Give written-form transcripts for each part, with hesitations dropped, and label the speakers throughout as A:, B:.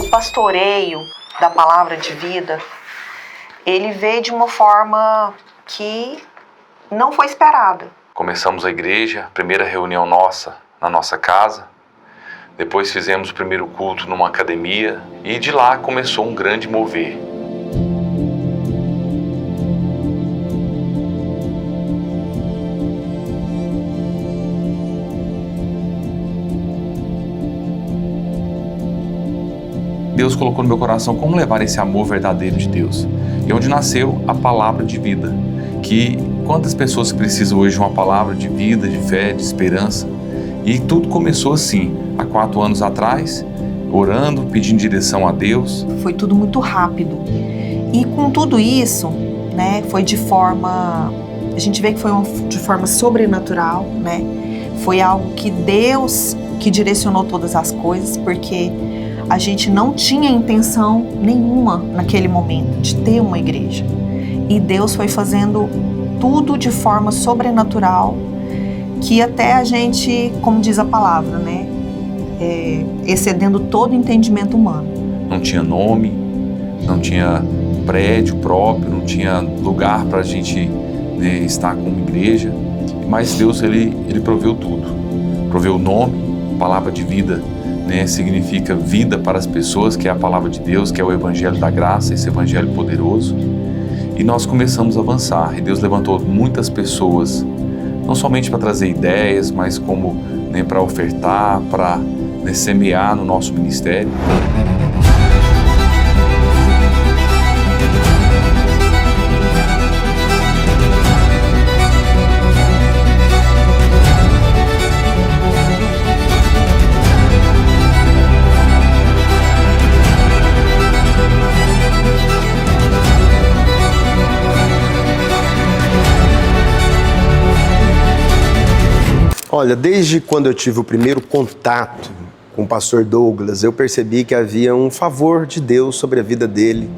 A: pastoreio da palavra de vida, ele veio de uma forma que não foi esperada.
B: Começamos a igreja, a primeira reunião nossa na nossa casa. Depois fizemos o primeiro culto numa academia e de lá começou um grande mover. Deus colocou no meu coração como levar esse amor verdadeiro de Deus. E onde nasceu a palavra de vida. Que quantas pessoas precisam hoje de uma palavra de vida, de fé, de esperança. E tudo começou assim, há 4 anos atrás, orando, pedindo direção a Deus.
A: Foi tudo muito rápido. E com tudo isso, né, foi de forma... A gente vê que foi de forma sobrenatural, né? Foi algo que Deus que direcionou todas as coisas, porque a gente não tinha intenção nenhuma naquele momento de ter uma igreja. E Deus foi fazendo tudo de forma sobrenatural, que até a gente, como diz a palavra, né, excedendo todo entendimento humano.
B: Não tinha nome, não tinha prédio próprio, não tinha lugar para a gente, né, estar como igreja, mas Deus ele proveu tudo. Proveu o nome, palavra de vida, né, significa vida para as pessoas, que é a palavra de Deus, que é o evangelho da graça, esse evangelho poderoso. E nós começamos a avançar, e Deus levantou muitas pessoas, não somente para trazer ideias, mas como, né, para ofertar, para, né, semear no nosso ministério.
C: Olha, desde quando eu tive o primeiro contato com o pastor Douglas, eu percebi que havia um favor de Deus sobre a vida dele,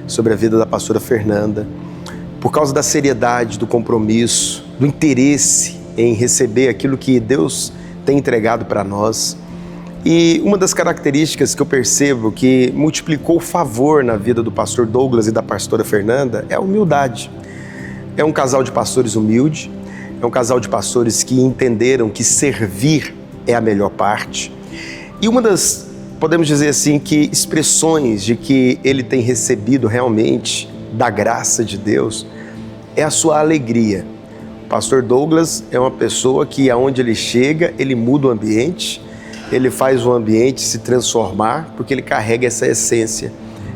C: sobre a vida da pastora Fernanda, por causa da seriedade, do compromisso, do interesse em receber aquilo que Deus tem entregado para nós. E uma das características que eu percebo que multiplicou o favor na vida do pastor Douglas e da pastora Fernanda é a humildade. É um casal de pastores humilde, é um casal de pastores que entenderam que servir é a melhor parte. E uma das, podemos dizer assim, que expressões de que ele tem recebido realmente da graça de Deus é a sua alegria. O pastor Douglas é uma pessoa que aonde ele chega, ele muda o ambiente, ele faz o ambiente se transformar, porque ele carrega essa essência,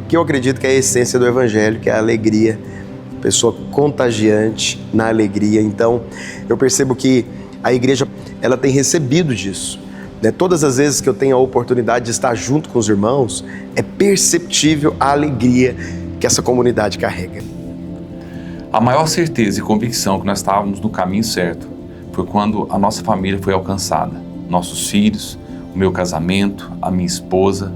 C: que eu acredito que é a essência do evangelho, que é a alegria. Pessoa contagiante na alegria. Então, eu percebo que a igreja, ela tem recebido disso, né? Todas as vezes que eu tenho a oportunidade de estar junto com os irmãos, é perceptível a alegria que essa comunidade carrega.
B: A maior certeza e convicção que nós estávamos no caminho certo foi quando a nossa família foi alcançada. Nossos filhos, o meu casamento, a minha esposa.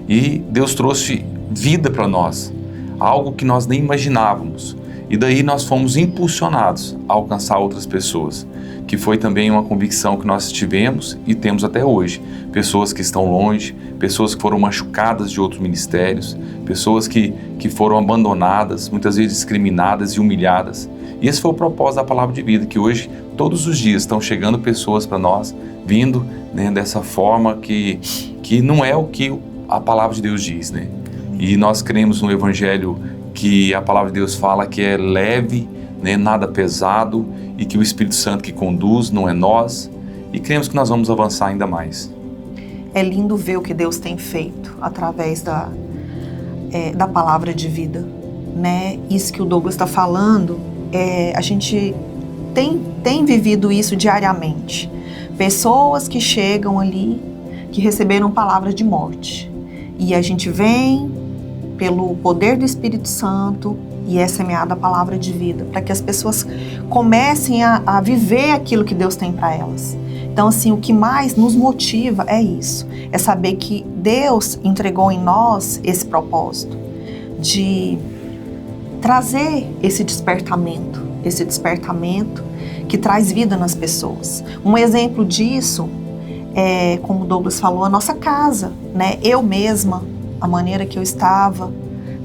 B: E Deus trouxe vida para nós, algo que nós nem imaginávamos. E daí nós fomos impulsionados a alcançar outras pessoas, que foi também uma convicção que nós tivemos e temos até hoje. Pessoas que estão longe, pessoas que foram machucadas de outros ministérios, pessoas que foram abandonadas, muitas vezes discriminadas e humilhadas. E esse foi o propósito da palavra de vida, que hoje, todos os dias, estão chegando pessoas para nós, vindo, né, dessa forma que não é o que a palavra de Deus diz, né? E nós cremos no evangelho que a palavra de Deus fala que é leve, né, nada pesado, e que o Espírito Santo que conduz, não é nós, e cremos que nós vamos avançar ainda mais.
A: É lindo ver o que Deus tem feito através da palavra de vida, né? Isso que o Douglas está falando, a gente tem vivido isso diariamente. Pessoas que chegam ali, que receberam palavras de morte, e a gente vem pelo poder do Espírito Santo e é semeada a palavra de vida, para que as pessoas comecem a viver aquilo que Deus tem para elas. Então, assim, o que mais nos motiva é isso, é saber que Deus entregou em nós esse propósito de trazer esse despertamento que traz vida nas pessoas. Um exemplo disso é, como o Douglas falou, a nossa casa, né? Eu mesma, a maneira que eu estava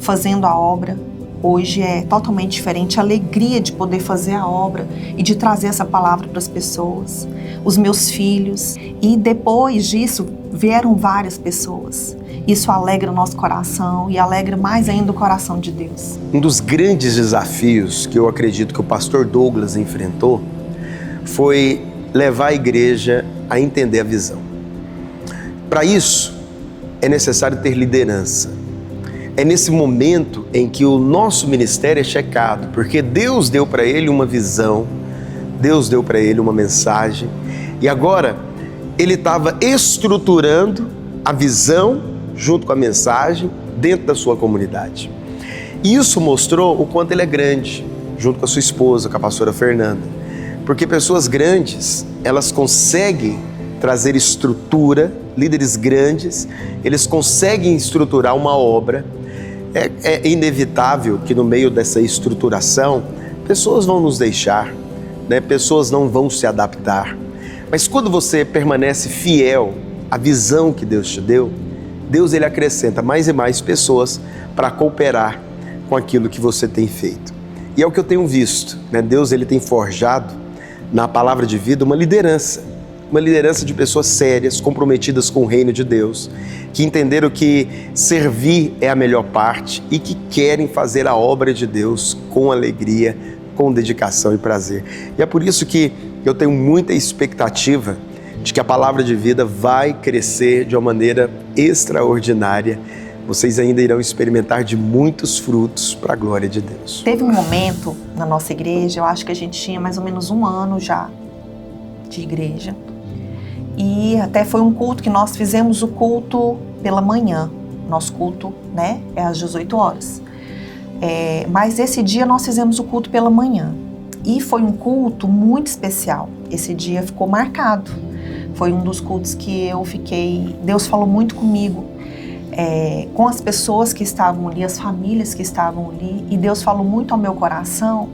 A: fazendo a obra. Hoje é totalmente diferente, a alegria de poder fazer a obra e de trazer essa palavra para as pessoas, os meus filhos. E depois disso vieram várias pessoas. Isso alegra o nosso coração e alegra mais ainda o coração de Deus.
C: Um dos grandes desafios que eu acredito que o pastor Douglas enfrentou foi levar a igreja a entender a visão. Para isso, é necessário ter liderança. É nesse momento em que o nosso ministério é checado, porque Deus deu para ele uma visão, Deus deu para ele uma mensagem, e agora ele estava estruturando a visão junto com a mensagem dentro da sua comunidade. E isso mostrou o quanto ele é grande, junto com a sua esposa, com a pastora Fernanda, porque pessoas grandes, elas conseguem trazer estrutura, líderes grandes, eles conseguem estruturar uma obra. É inevitável que no meio dessa estruturação, pessoas vão nos deixar, né? Pessoas não vão se adaptar. Mas quando você permanece fiel à visão que Deus te deu, Deus ele acrescenta mais e mais pessoas para cooperar com aquilo que você tem feito. E é o que eu tenho visto, né? Deus ele tem forjado na palavra de vida uma liderança de pessoas sérias, comprometidas com o reino de Deus, que entenderam que servir é a melhor parte e que querem fazer a obra de Deus com alegria, com dedicação e prazer. E é por isso que eu tenho muita expectativa de que a palavra de vida vai crescer de uma maneira extraordinária. Vocês ainda irão experimentar de muitos frutos para a glória de Deus.
A: Teve um momento na nossa igreja, eu acho que a gente tinha mais ou menos 1 ano já de igreja. E até foi um culto que nós fizemos o culto pela manhã. Nosso culto, né, é às 18 horas. Mas esse dia nós fizemos o culto pela manhã. E foi um culto muito especial. Esse dia ficou marcado. Foi um dos cultos que eu fiquei... Deus falou muito comigo, com as pessoas que estavam ali, as famílias que estavam ali. E Deus falou muito ao meu coração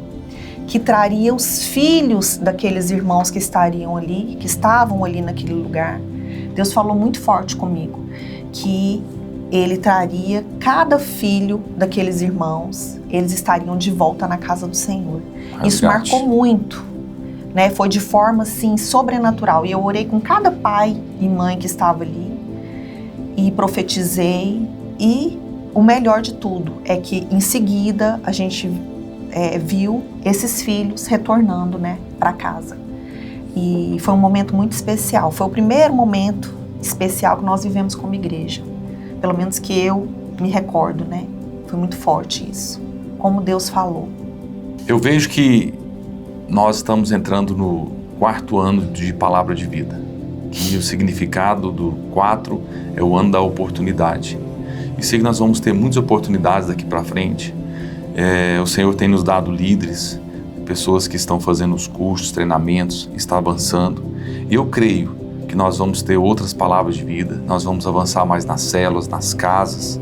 A: que traria os filhos daqueles irmãos que estariam ali, que estavam ali naquele lugar. Deus falou muito forte comigo, que Ele traria cada filho daqueles irmãos, eles estariam de volta na casa do Senhor. Isso marcou muito, né? Foi de forma assim, sobrenatural. E eu orei com cada pai e mãe que estava ali, e profetizei, e o melhor de tudo é que em seguida a gente viu esses filhos retornando, né, para casa. E foi um momento muito especial. Foi o primeiro momento especial que nós vivemos como igreja. Pelo menos que eu me recordo, né? Foi muito forte isso. Como Deus falou.
B: Eu vejo que nós estamos entrando no 4º ano de Palavra de Vida. Que o significado do 4 é o ano da oportunidade. E sei que nós vamos ter muitas oportunidades daqui para frente. O Senhor tem nos dado líderes, pessoas que estão fazendo os cursos, treinamentos, está avançando. E eu creio que nós vamos ter outras palavras de vida, nós vamos avançar mais nas células, nas casas.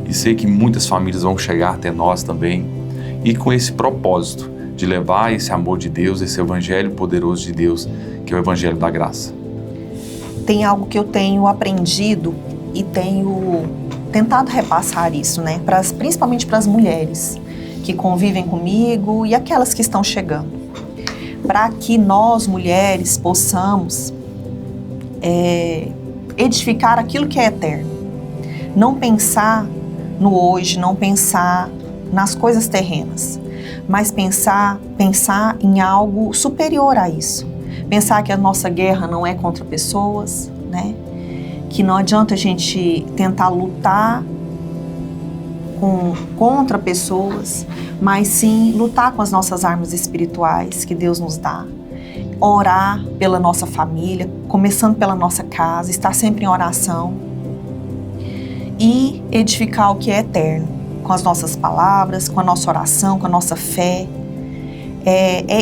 B: E sei que muitas famílias vão chegar até nós também. E com esse propósito de levar esse amor de Deus, esse evangelho poderoso de Deus, que é o evangelho da graça.
A: Tem algo que eu tenho aprendido e tenho tentado repassar isso, né? Principalmente para as mulheres que convivem comigo e aquelas que estão chegando. Para que nós, mulheres, possamos edificar aquilo que é eterno. Não pensar no hoje, não pensar nas coisas terrenas, mas pensar em algo superior a isso. Pensar que a nossa guerra não é contra pessoas, né? Que não adianta a gente tentar lutar contra pessoas, mas sim lutar com as nossas armas espirituais que Deus nos dá. Orar pela nossa família, começando pela nossa casa, estar sempre em oração e edificar o que é eterno, com as nossas palavras, com a nossa oração, com a nossa fé.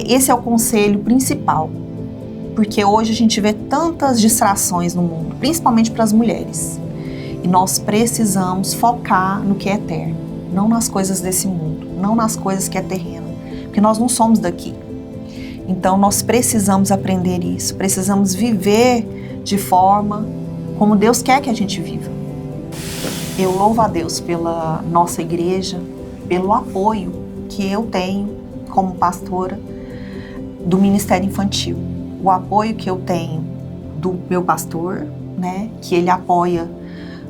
A: Esse é o conselho principal, porque hoje a gente vê tantas distrações no mundo, principalmente para as mulheres. E nós precisamos focar no que é eterno, não nas coisas desse mundo, não nas coisas que é terreno, porque nós não somos daqui. Então nós precisamos aprender isso, precisamos viver de forma como Deus quer que a gente viva. Eu louvo a Deus pela nossa igreja, pelo apoio que eu tenho como pastora do Ministério Infantil. O apoio que eu tenho do meu pastor, né, que ele apoia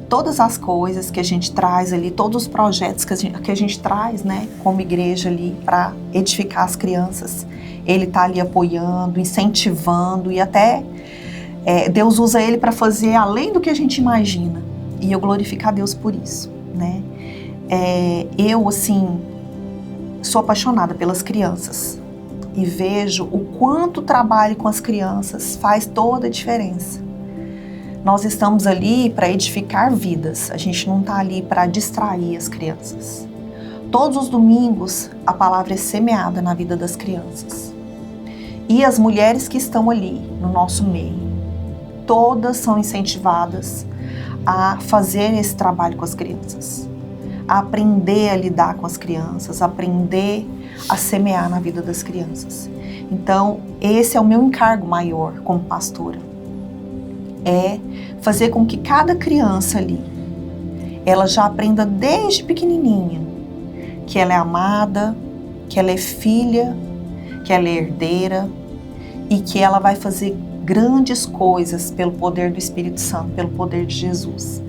A: todas as coisas que a gente traz ali, todos os projetos que a gente traz, né, como igreja ali para edificar as crianças. Ele está ali apoiando, incentivando e até Deus usa ele para fazer além do que a gente imagina. E eu glorifico a Deus por isso, né? Eu, assim, sou apaixonada pelas crianças e vejo o quanto o trabalho com as crianças faz toda a diferença. Nós estamos ali para edificar vidas, a gente não está ali para distrair as crianças. Todos os domingos a palavra é semeada na vida das crianças. E as mulheres que estão ali no nosso meio, todas são incentivadas a fazer esse trabalho com as crianças, a aprender a lidar com as crianças, a aprender a semear na vida das crianças. Então, esse é o meu encargo maior como pastora, é fazer com que cada criança ali, ela já aprenda desde pequenininha que ela é amada, que ela é filha, que ela é herdeira e que ela vai fazer grandes coisas pelo poder do Espírito Santo, pelo poder de Jesus.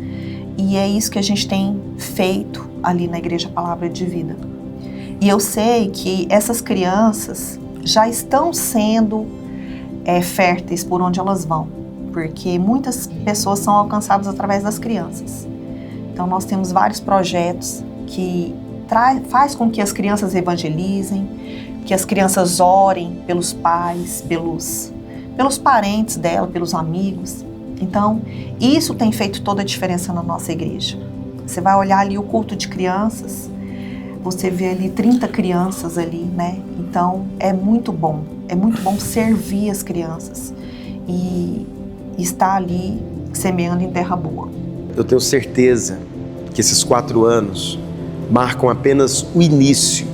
A: E é isso que a gente tem feito ali na Igreja Palavra de Vida. E eu sei que essas crianças já estão sendo férteis por onde elas vão, porque muitas pessoas são alcançadas através das crianças. Então nós temos vários projetos que faz com que as crianças evangelizem, que as crianças orem pelos pais, pelos parentes dela, pelos amigos. Então, isso tem feito toda a diferença na nossa igreja. Você vai olhar ali o culto de crianças, você vê ali 30 crianças ali, né? Então, é muito bom servir as crianças e estar ali semeando em terra boa.
C: Eu tenho certeza que esses 4 anos marcam apenas o início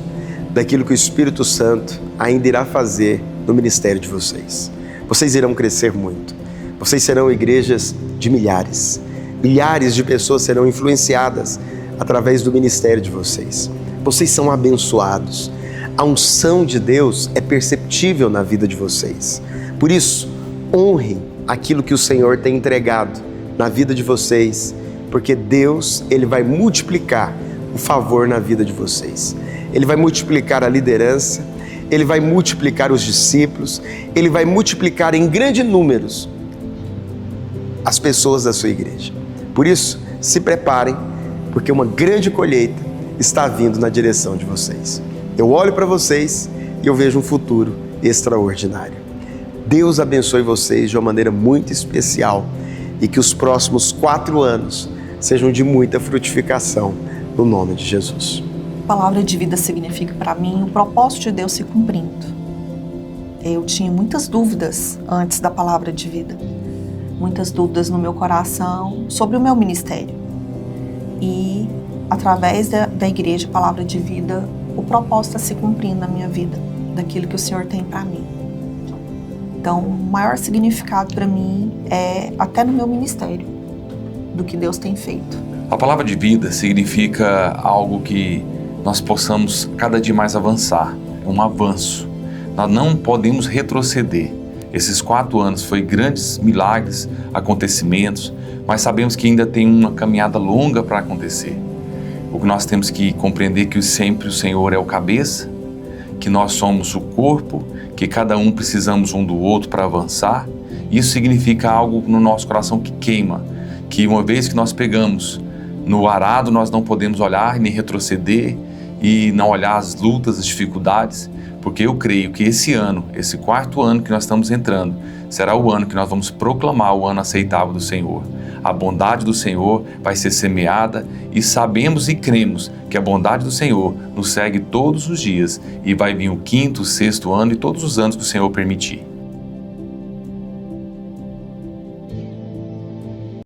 C: daquilo que o Espírito Santo ainda irá fazer no ministério de vocês. Vocês irão crescer muito. Vocês serão igrejas de milhares. Milhares de pessoas serão influenciadas através do ministério de vocês. Vocês são abençoados. A unção de Deus é perceptível na vida de vocês. Por isso, honrem aquilo que o Senhor tem entregado na vida de vocês, porque Deus, Ele vai multiplicar o favor na vida de vocês. Ele vai multiplicar a liderança, Ele vai multiplicar os discípulos, Ele vai multiplicar em grandes números as pessoas da sua igreja. Por isso, se preparem, porque uma grande colheita está vindo na direção de vocês. Eu olho para vocês e eu vejo um futuro extraordinário. Deus abençoe vocês de uma maneira muito especial e que os próximos 4 anos sejam de muita frutificação, no nome de Jesus.
A: Palavra de vida significa para mim o propósito de Deus se cumprindo. Eu tinha muitas dúvidas antes da palavra de vida, muitas dúvidas no meu coração sobre o meu ministério. E através da igreja Palavra de Vida, o propósito está se cumprindo na minha vida, daquilo que o Senhor tem para mim. Então, o maior significado para mim é até no meu ministério, do que Deus tem feito.
B: A palavra de vida significa algo que nós possamos cada dia mais avançar, é um avanço. Nós não podemos retroceder. Esses 4 anos foi grandes milagres, acontecimentos, mas sabemos que ainda tem uma caminhada longa para acontecer. O que nós temos que compreender é que sempre o Senhor é o cabeça, que nós somos o corpo, que cada um precisamos um do outro para avançar. Isso significa algo no nosso coração que queima, que uma vez que nós pegamos no arado, nós não podemos olhar nem retroceder e não olhar as lutas, as dificuldades, porque eu creio que esse ano, esse 4º ano que nós estamos entrando, será o ano que nós vamos proclamar o ano aceitável do Senhor. A bondade do Senhor vai ser semeada e sabemos e cremos que a bondade do Senhor nos segue todos os dias e vai vir o 5º, 6º ano e todos os anos que o Senhor permitir.